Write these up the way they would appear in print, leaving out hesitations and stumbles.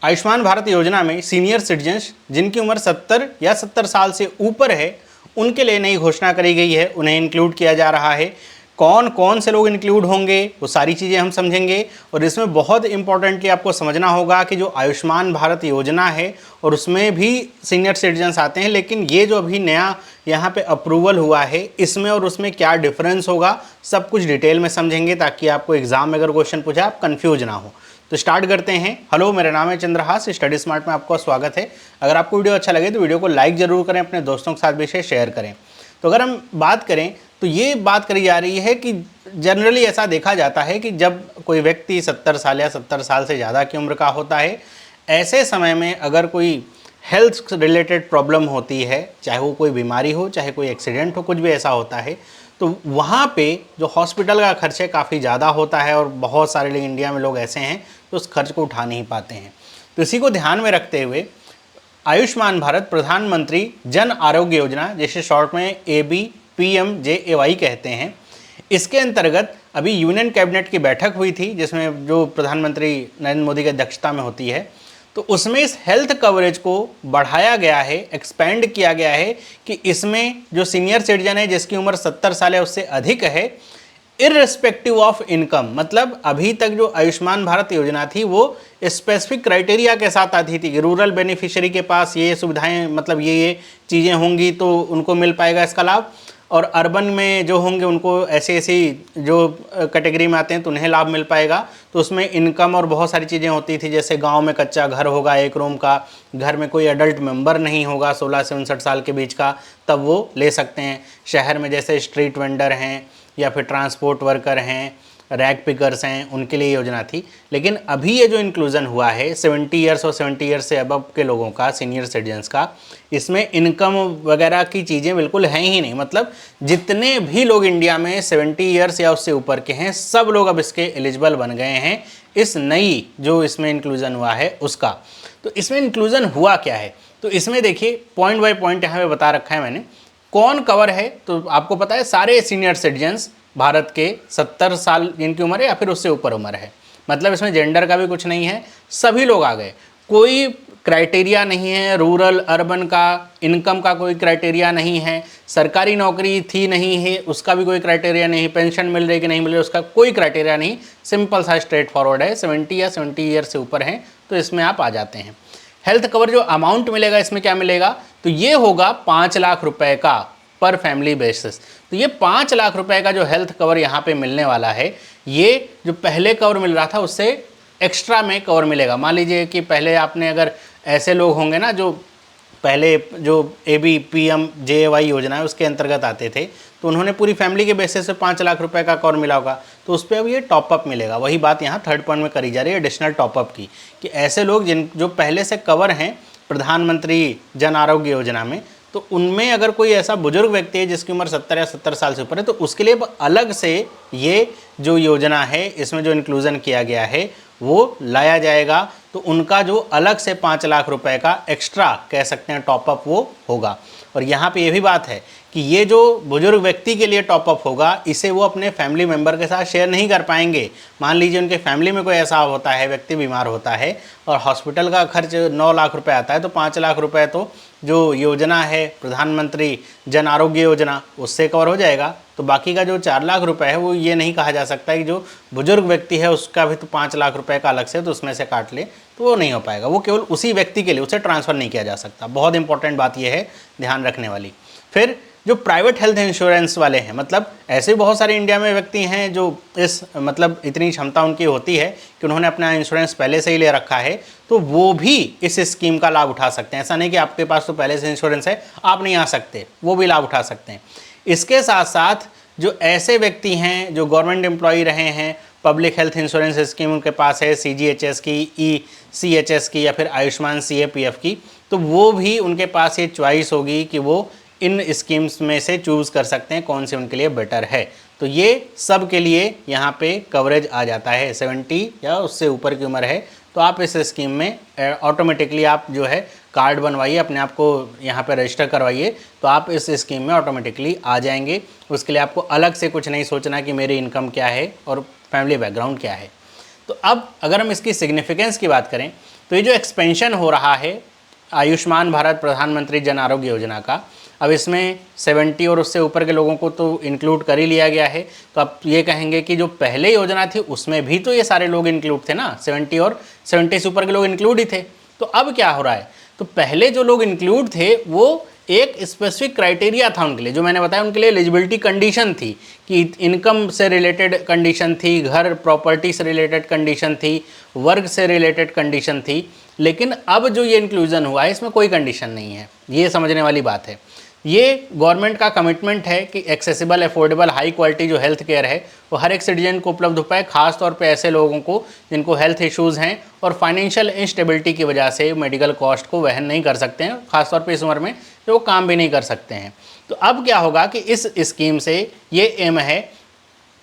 आयुष्मान भारत योजना में senior citizens जिनकी उम्र 70 या 70 साल से ऊपर है उनके लिए नई घोषणा करी गई है, उन्हें इंक्लूड किया जा रहा है। कौन कौन से लोग इंक्लूड होंगे वो सारी चीज़ें हम समझेंगे। और इसमें बहुत इंपॉर्टेंटली आपको समझना होगा कि जो आयुष्मान भारत योजना है और उसमें भी सीनियर सिटीजन्स आते हैं, लेकिन ये जो अभी नया यहाँ पे अप्रूवल हुआ है इसमें और उसमें क्या डिफरेंस होगा सब कुछ डिटेल में समझेंगे, ताकि आपको एग्जाम में अगर क्वेश्चन पूछा आप कन्फ्यूज ना हो। तो स्टार्ट करते हैं। हेलो, मेरा नाम है चंद्रहास, स्टडी स्मार्ट में आपका स्वागत है। अगर आपको वीडियो अच्छा लगे तो वीडियो को लाइक जरूर करें, अपने दोस्तों के साथ भी इसे शेयर करें। तो अगर हम बात करें तो ये बात करी जा रही है कि जनरली ऐसा देखा जाता है कि जब कोई व्यक्ति 70 साल या 70 साल से ज़्यादा की उम्र का होता है, ऐसे समय में अगर कोई हेल्थ रिलेटेड प्रॉब्लम होती है, चाहे वो कोई बीमारी हो, चाहे कोई एक्सीडेंट हो, कुछ भी ऐसा होता है, तो वहाँ पे जो हॉस्पिटल का खर्च है काफ़ी ज़्यादा होता है और बहुत सारे लोग इंडिया में लोग ऐसे हैं तो उस खर्च को उठा नहीं पाते हैं। तो इसी को ध्यान में रखते हुए आयुष्मान भारत प्रधानमंत्री जन आरोग्य योजना, जिसे शॉर्ट में ABPMJAY कहते हैं, इसके अंतर्गत अभी यूनियन कैबिनेट की बैठक हुई थी जिसमें जो प्रधानमंत्री नरेंद्र मोदी की अध्यक्षता में होती है, तो उसमें इस हेल्थ कवरेज को बढ़ाया गया है, एक्सपेंड किया गया है कि इसमें जो सीनियर सिटीजन है जिसकी उम्र 70 साल है उससे अधिक है, इररिस्पेक्टिव ऑफ इनकम, मतलब अभी तक जो आयुष्मान भारत योजना थी वो स्पेसिफिक क्राइटेरिया के साथ आती थी कि रूरल बेनिफिशियरी के पास ये सुविधाएं, मतलब ये चीज़ें होंगी तो उनको मिल पाएगा इसका लाभ, और अर्बन में जो होंगे उनको ऐसी ऐसी जो कैटेगरी में आते हैं तो उन्हें लाभ मिल पाएगा। तो उसमें इनकम और बहुत सारी चीज़ें होती थी, जैसे गांव में कच्चा घर होगा 1 रूम का, घर में कोई एडल्ट मेंबर नहीं होगा 16 से 59 साल के बीच का, तब वो ले सकते हैं। शहर में जैसे स्ट्रीट वेंडर हैं या फिर ट्रांसपोर्ट वर्कर हैं, रैग पिकर्स हैं, उनके लिए योजना थी। लेकिन अभी ये जो इंक्लूज़न हुआ है 70 ईयर्स और 70 ईयर्स से अबव के लोगों का, सीनियर सिटीजन्स का, इसमें इनकम वगैरह की चीज़ें बिल्कुल हैं ही नहीं। मतलब जितने भी लोग इंडिया में 70 ईयर्स या उससे ऊपर के हैं सब लोग अब इसके एलिजिबल बन गए हैं, इस नई जो इसमें इंक्लूज़न हुआ है उसका। तो इसमें इंक्लूज़न हुआ क्या है, तो इसमें देखिए पॉइंट बाय पॉइंट यहाँ पे बता रखा है मैंने। कौन कवर है, तो आपको पता है सारे सीनियर सिटीजन्स भारत के 70 साल जिनकी उम्र है या फिर उससे ऊपर उम्र है, मतलब इसमें जेंडर का भी कुछ नहीं है, सभी लोग आ गए। कोई क्राइटेरिया नहीं है रूरल अर्बन का, इनकम का कोई क्राइटेरिया नहीं है, सरकारी नौकरी थी नहीं है उसका भी कोई क्राइटेरिया नहीं, पेंशन मिल रही कि नहीं मिल रही उसका कोई क्राइटेरिया नहीं, सिंपल सा स्ट्रेट फॉरवर्ड है। 70 या 70 ईयर से ऊपर हैं तो इसमें आप आ जाते हैं। हेल्थ कवर जो अमाउंट मिलेगा इसमें क्या मिलेगा, तो ये होगा 5 लाख रुपए का पर फैमिली बेसिस। तो ये 5 लाख रुपए का जो हेल्थ कवर यहाँ पे मिलने वाला है, ये जो पहले कवर मिल रहा था उससे एक्स्ट्रा में कवर मिलेगा। मान लीजिए कि पहले आपने, अगर ऐसे लोग होंगे ना जो पहले जो ABPMJAY योजना है उसके अंतर्गत आते थे, तो उन्होंने पूरी फैमिली के बेसिस पे 5 लाख रुपए का कवर मिला होगा, तो उस पर अब ये टॉपअप मिलेगा। वही बात यहाँ थर्ड पॉइंट में करी जा रही है, एडिशनल टॉपअप की, कि ऐसे लोग जो पहले से कवर हैं प्रधानमंत्री जन आरोग्य योजना में, तो उनमें अगर कोई ऐसा बुजुर्ग व्यक्ति है जिसकी उम्र 70 या 70 साल से ऊपर है, तो उसके लिए अलग से ये जो योजना है इसमें जो इंक्लूज़न किया गया है वो लाया जाएगा। तो उनका जो अलग से 5 लाख रुपए का एक्स्ट्रा कह सकते हैं टॉपअप वो होगा। और यहाँ पे ये भी बात है कि ये जो बुजुर्ग व्यक्ति के लिए टॉपअप होगा इसे वो अपने फैमिली मेम्बर के साथ शेयर नहीं कर पाएंगे। मान लीजिए उनके फैमिली में कोई ऐसा होता है, व्यक्ति बीमार होता है और हॉस्पिटल का खर्च 9 लाख रुपए आता है, तो 5 लाख रुपए तो जो योजना है प्रधानमंत्री जन आरोग्य योजना उससे कवर हो जाएगा। तो बाकी का जो 4 लाख रुपए है वो ये नहीं कहा जा सकता कि जो बुजुर्ग व्यक्ति है उसका भी तो 5 लाख रुपए का अलग से तो उसमें से काट ले, तो वो नहीं हो पाएगा। वो केवल उसी व्यक्ति के लिए, उसे ट्रांसफ़र नहीं किया जा सकता। बहुत इंपॉर्टेंट बात यह है ध्यान रखने वाली। फिर जो प्राइवेट हेल्थ इंश्योरेंस वाले हैं, मतलब ऐसे बहुत सारे इंडिया में व्यक्ति हैं जो इस मतलब इतनी क्षमता उनकी होती है कि उन्होंने अपना इंश्योरेंस पहले से ही ले रखा है, तो वो भी इस स्कीम का लाभ उठा सकते हैं। ऐसा नहीं कि आपके पास तो पहले से इंश्योरेंस है आप नहीं आ सकते, वो भी लाभ उठा सकते हैं। इसके साथ साथ जो ऐसे व्यक्ति हैं जो गवर्नमेंट एम्प्लॉई रहे हैं, पब्लिक हेल्थ इंश्योरेंस स्कीम उनके पास है, CGHS की, ECHS की या फिर आयुष्मान CAPF की, तो वो भी उनके पास ये चॉइस होगी कि वो इन स्कीम्स में से चूज़ कर सकते हैं कौन से उनके लिए बेटर है। तो ये सब के लिए यहाँ पे कवरेज आ जाता है। 70 या उससे ऊपर की उम्र है तो आप इस स्कीम में ऑटोमेटिकली आप जो है कार्ड बनवाइए, अपने आप को यहाँ पे रजिस्टर करवाइए, तो आप इस स्कीम में ऑटोमेटिकली आ जाएंगे। उसके लिए आपको अलग से कुछ नहीं सोचना कि मेरी इनकम क्या है और फैमिली बैकग्राउंड क्या है। तो अब अगर हम इसकी सिग्निफिकेंस की बात करें तो ये जो एक्सपेंशन हो रहा है आयुष्मान भारत प्रधानमंत्री जन आरोग्य योजना का, अब इसमें 70 और उससे ऊपर के लोगों को तो इंक्लूड कर ही लिया गया है। तो आप ये कहेंगे कि जो पहले योजना थी उसमें भी तो ये सारे लोग इंक्लूड थे ना, 70 और 70 से ऊपर के लोग इंक्लूड ही थे। तो अब क्या हो रहा है, तो पहले जो लोग इंक्लूड थे वो एक स्पेसिफिक क्राइटेरिया था उनके लिए, जो मैंने बताया उनके लिए एलिजिबिलिटी कंडीशन थी कि इनकम से रिलेटेड कंडीशन थी, घर प्रॉपर्टी से रिलेटेड कंडीशन थी, वर्ग से रिलेटेड कंडीशन थी। लेकिन अब जो ये इंक्लूजन हुआ है इसमें कोई कंडीशन नहीं है, ये समझने वाली बात है। ये गवर्नमेंट का कमिटमेंट है कि एक्सेसिबल, अफोर्डेबल, हाई क्वालिटी जो हेल्थ केयर है वो हर एक सिटीजन को उपलब्ध हो पाए, खास तौर पे ऐसे लोगों को जिनको हेल्थ इश्यूज़ हैं और फाइनेंशियल इंस्टेबिलिटी की वजह से मेडिकल कॉस्ट को वहन नहीं कर सकते हैं, खास तौर पे इस उम्र में जो वो काम भी नहीं कर सकते हैं। तो अब क्या होगा कि इस स्कीम से ये एम है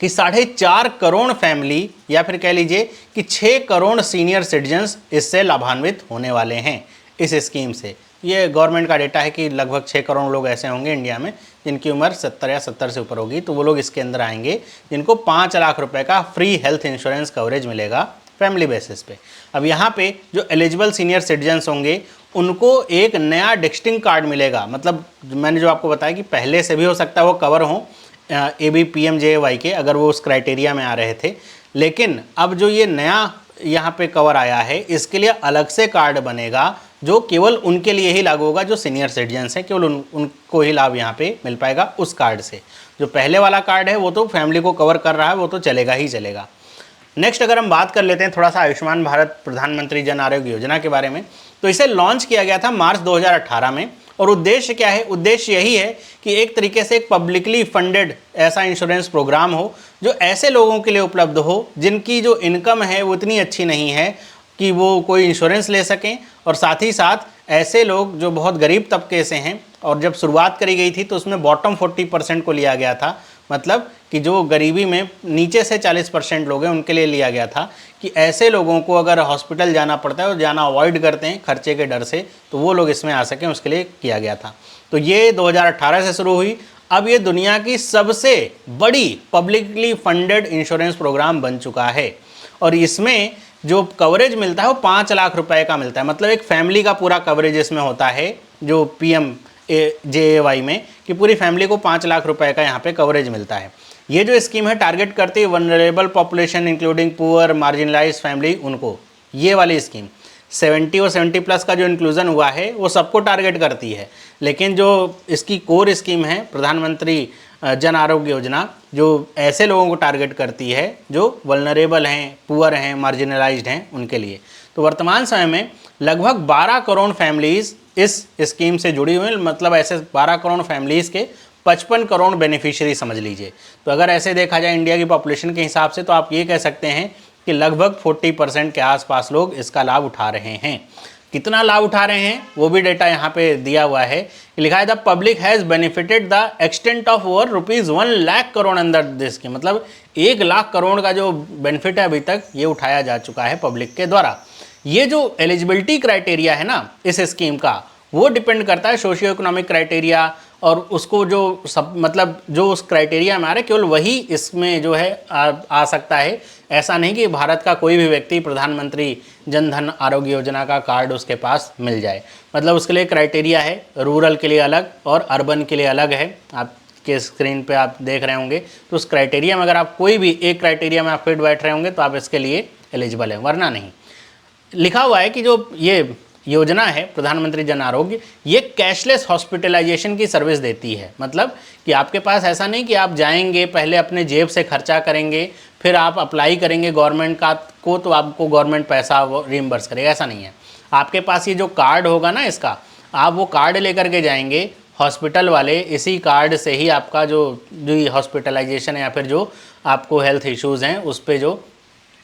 कि 4.5 करोड़ फैमिली या फिर कह लीजिए कि 6 करोड़ सीनियर सिटीजन्स इससे लाभान्वित होने वाले हैं इस स्कीम से। ये गवर्नमेंट का डेटा है कि लगभग 6 करोड़ लोग ऐसे होंगे इंडिया में जिनकी उम्र 70 या 70 से ऊपर होगी, तो वो लोग इसके अंदर आएंगे जिनको 5 लाख रुपए का फ्री हेल्थ इंश्योरेंस कवरेज मिलेगा फैमिली बेसिस पे। अब यहाँ पे जो एलिजिबल सीनियर सिटीजन्स होंगे उनको एक नया डिस्टिंक्ट कार्ड मिलेगा। मतलब मैंने जो आपको बताया कि पहले से भी हो सकता है वो कवर हों ABPMJAY के, अगर वो उस क्राइटेरिया में आ रहे थे, लेकिन अब जो ये नया यहाँ पे कवर आया है इसके लिए अलग से कार्ड बनेगा जो केवल उनके लिए ही लागू होगा जो सीनियर सिटीजन्स हैं, केवल उनको ही लाभ यहाँ पे मिल पाएगा उस कार्ड से। जो पहले वाला कार्ड है वो तो फैमिली को कवर कर रहा है, वो तो चलेगा ही चलेगा। नेक्स्ट अगर हम बात कर लेते हैं थोड़ा सा आयुष्मान भारत प्रधानमंत्री जन आरोग्य योजना के बारे में, तो इसे लॉन्च किया गया था मार्च 2018 में। और उद्देश्य क्या है, उद्देश्य यही है कि एक तरीके से एक पब्लिकली फंडेड ऐसा इंश्योरेंस प्रोग्राम हो जो ऐसे लोगों के लिए उपलब्ध हो जिनकी जो इनकम है वो इतनी अच्छी नहीं है कि वो कोई इंश्योरेंस ले सकें, और साथ ही साथ ऐसे लोग जो बहुत गरीब तबके से हैं। और जब शुरुआत करी गई थी तो उसमें बॉटम 40% को लिया गया था, मतलब कि जो गरीबी में नीचे से 40% लोग हैं उनके लिए लिया गया था कि ऐसे लोगों को अगर हॉस्पिटल जाना पड़ता है और जाना अवॉइड करते हैं खर्चे के डर से, तो वो लोग इसमें आ सकें, उसके लिए किया गया था। तो ये 2018 से शुरू हुई। अब ये दुनिया की सबसे बड़ी पब्लिकली फंडेड इंश्योरेंस प्रोग्राम बन चुका है और इसमें जो कवरेज मिलता है वो 5 लाख रुपए का मिलता है। मतलब एक फैमिली का पूरा कवरेज इसमें होता है जो PMJAY में, कि पूरी फैमिली को 5 लाख रुपए का यहाँ पे कवरेज मिलता है। ये जो स्कीम है टारगेट करती है vulnerable population including poor, marginalised family, उनको ये वाली स्कीम 70 और 70+ का जो इंक्लूजन हुआ है वो सबको टारगेट करती है। लेकिन जो इसकी कोर स्कीम है प्रधानमंत्री जन आरोग्य योजना, जो ऐसे लोगों को टारगेट करती है जो वल्नरेबल हैं, पुअर हैं, मार्जिनलाइज्ड हैं, उनके लिए। तो वर्तमान समय में लगभग 12 करोड़ फैमिलीज़ इस स्कीम से जुड़ी हुई हैं। मतलब ऐसे 12 करोड़ फैमिलीज़ के 55 करोड़ बेनिफिशियरी समझ लीजिए। तो अगर ऐसे देखा जाए इंडिया की पॉपुलेशन के हिसाब से तो आप ये कह सकते हैं कि लगभग 40% के आसपास लोग इसका लाभ उठा रहे हैं। कितना लाभ उठा रहे हैं वो भी डेटा यहाँ पे दिया हुआ है, लिखा है the public has benefited the extent of over ₹1 lakh crore under this scheme. मतलब 1 लाख करोड़ का जो बेनिफिट है अभी तक ये उठाया जा चुका है पब्लिक के द्वारा। ये जो एलिजिबिलिटी क्राइटेरिया है ना इस स्कीम का, वो डिपेंड करता है सोशियो इकोनॉमिक क्राइटेरिया, और उसको जो सब मतलब जो उस क्राइटेरिया में आ रहा है केवल वही इसमें जो है आ सकता है। ऐसा नहीं कि भारत का कोई भी व्यक्ति प्रधानमंत्री जन धन आरोग्य योजना का कार्ड उसके पास मिल जाए। मतलब उसके लिए क्राइटेरिया है, रूरल के लिए अलग और अर्बन के लिए अलग है। आपके स्क्रीन पे आप देख रहे होंगे, तो उस क्राइटेरिया में अगर आप कोई भी एक क्राइटेरिया में आप फिट बैठ रहे होंगे तो आप इसके लिए एलिजिबल हैं, वरना नहीं। लिखा हुआ है कि जो ये योजना है प्रधानमंत्री जन आरोग्य, ये कैशलेस हॉस्पिटलाइजेशन की सर्विस देती है। मतलब कि आपके पास ऐसा नहीं कि आप जाएंगे पहले अपने जेब से खर्चा करेंगे फिर आप अप्लाई करेंगे गवर्नमेंट का को तो आपको गवर्नमेंट पैसा वो रिइम्बर्स करेगा, ऐसा नहीं है। आपके पास ये जो कार्ड होगा ना इसका, आप वो कार्ड लेकर के जाएंगे हॉस्पिटल वाले, इसी कार्ड से ही आपका जो हॉस्पिटलाइजेशन या फिर जो आपको हेल्थ इश्यूज़ हैं उस पर जो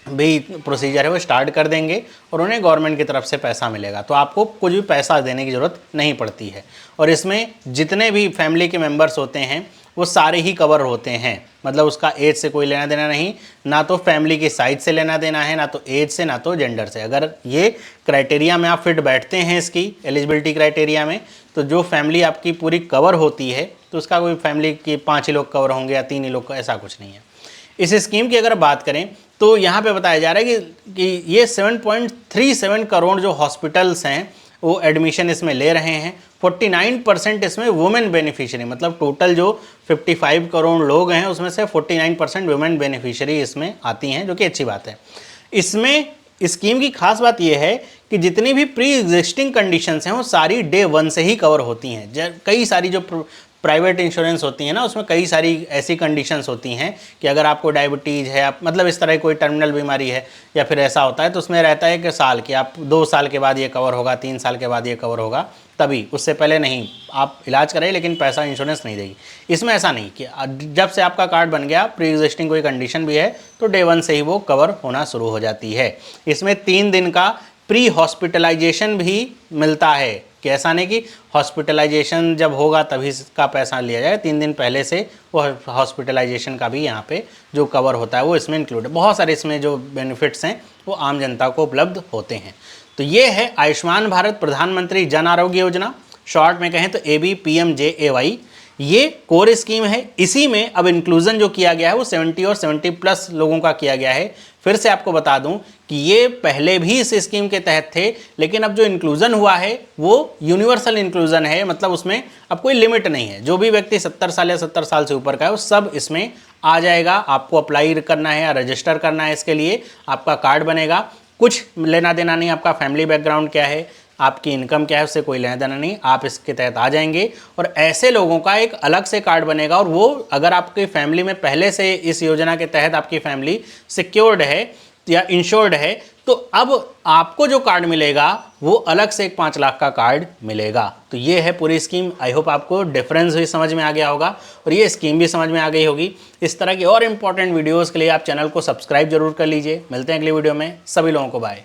भी प्रोसीजर है वो स्टार्ट कर देंगे और उन्हें गवर्नमेंट की तरफ से पैसा मिलेगा। तो आपको कुछ भी पैसा देने की ज़रूरत नहीं पड़ती है। और इसमें जितने भी फैमिली के मेंबर्स होते हैं वो सारे ही कवर होते हैं। मतलब उसका एज से कोई लेना देना नहीं, ना तो फैमिली की साइज से लेना देना है, ना तो एज से, ना तो जेंडर से। अगर ये क्राइटेरिया में आप फिट बैठते हैं इसकी एलिजिबिलिटी क्राइटेरिया में, तो जो फैमिली आपकी पूरी कवर होती है तो उसका कोई फैमिली के 5 ही लोग कवर होंगे या 3 ही लोग, ऐसा कुछ नहीं है। इस स्कीम की अगर बात करें तो यहाँ पे बताया जा रहा है कि ये 7.37 करोड़ जो हॉस्पिटल्स हैं वो एडमिशन इसमें ले रहे हैं। 49% इसमें वुमेन बेनिफिशियरी, मतलब टोटल जो 55 करोड़ लोग हैं उसमें से 49% वुमेन बेनिफिशियरी इसमें आती हैं, जो कि अच्छी बात है। इसमें स्कीम की खास बात यह है कि जितनी भी प्री एग्जिस्टिंग कंडीशंस हैं वो सारी डे 1 से ही कवर होती हैं। कई सारी जो प्राइवेट इंश्योरेंस होती है ना, उसमें कई सारी ऐसी कंडीशंस होती हैं कि अगर आपको डायबिटीज़ है, आप मतलब इस तरह कोई टर्मिनल बीमारी है या फिर ऐसा होता है, तो उसमें रहता है कि साल कि आप 2 साल के बाद ये कवर होगा, 3 साल के बाद ये कवर होगा, तभी, उससे पहले नहीं। आप इलाज करें लेकिन पैसा इंश्योरेंस नहीं देगी। इसमें ऐसा नहीं कि जब से आपका कार्ड बन गया, प्री एग्जिस्टिंग कोई कंडीशन भी है तो डे 1 से ही वो कवर होना शुरू हो जाती है। इसमें 3 दिन का प्री हॉस्पिटलाइजेशन भी मिलता है, कि ऐसा नहीं कि हॉस्पिटलाइजेशन जब होगा तभी इसका पैसा लिया जाए, 3 दिन पहले से वो हॉस्पिटलाइजेशन का भी यहाँ पे जो कवर होता है वो इसमें इंक्लूड है। बहुत सारे इसमें जो बेनिफिट्स हैं वो आम जनता को उपलब्ध होते हैं। तो ये है आयुष्मान भारत प्रधानमंत्री जन आरोग्य योजना, शॉर्ट में कहें तो ABPMJAY। ये कोर स्कीम है। इसी में अब इंक्लूजन जो किया गया है वो 70 और 70+ लोगों का किया गया है। फिर से आपको बता दूं कि ये पहले भी इस स्कीम के तहत थे, लेकिन अब जो इंक्लूजन हुआ है वो यूनिवर्सल इंक्लूजन है, मतलब उसमें अब कोई लिमिट नहीं है। जो भी व्यक्ति 70 साल या 70 साल से ऊपर का है वो सब इसमें आ जाएगा। आपको अप्लाई करना है या रजिस्टर करना है, इसके लिए आपका कार्ड बनेगा। कुछ लेना देना नहीं, आपका फैमिली बैकग्राउंड क्या है, आपकी इनकम क्या है, उससे कोई लेना देना नहीं, आप इसके तहत आ जाएंगे। और ऐसे लोगों का एक अलग से कार्ड बनेगा, और वो अगर आपकी फैमिली में पहले से इस योजना के तहत आपकी फैमिली सिक्योर्ड है या इंश्योर्ड है, तो अब आपको जो कार्ड मिलेगा वो अलग से एक 5 लाख का कार्ड मिलेगा। तो ये है पूरी स्कीम। आई होप आपको डिफरेंस भी समझ में आ गया होगा और ये स्कीम भी समझ में आ गई होगी। इस तरह की और इंपॉर्टेंट वीडियोज़ के लिए आप चैनल को सब्सक्राइब जरूर कर लीजिए। मिलते हैं अगली वीडियो में। सभी लोगों को बाय।